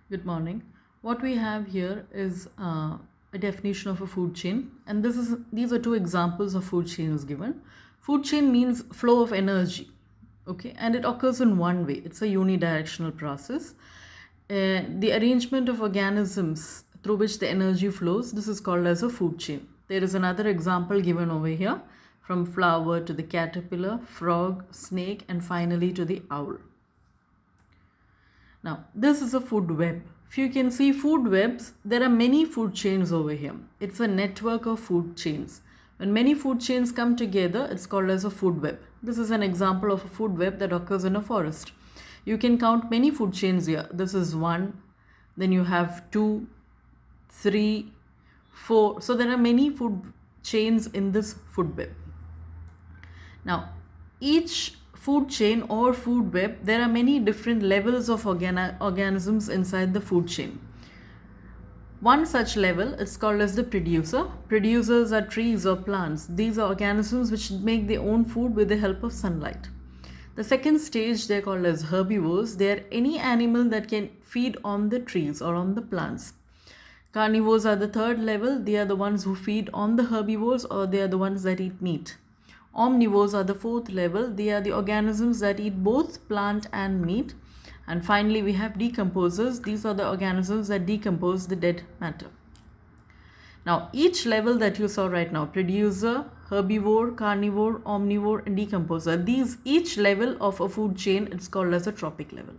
Good morning. What we have here is a definition of a food chain, and these are two examples of food chains given. Food chain means flow of energy, okay, and it occurs in one way. It's a unidirectional process. The arrangement of organisms through which the energy flows, this is called as a food chain. There is another example given over here, from flower to the caterpillar, frog, snake, and finally to the owl. Now, this is a food web. If you can see food webs, there are many food chains over here. It's a network of food chains. When many food chains come together, it's called as a food web. This is an example of a food web that occurs in a forest. You can count many food chains here. This is one, then you have two, three, four. So there are many food chains in this food web. Now, each food chain or food web, there are many different levels of organisms inside the food chain. One such level is called as the producer. Producers are trees or plants. These are organisms which make their own food with the help of sunlight. The second stage, they're called as herbivores. They are any animal that can feed on the trees or on the plants. Carnivores are the third level. They are the ones who feed on the herbivores, or they are the ones that eat meat. Omnivores are the fourth level. They are the organisms that eat both plant and meat. And finally, we have decomposers. These are the organisms that decompose the dead matter. Now, each level that you saw right now, producer, herbivore, carnivore, omnivore, and decomposer, each level of a food chain, it's called as a trophic level.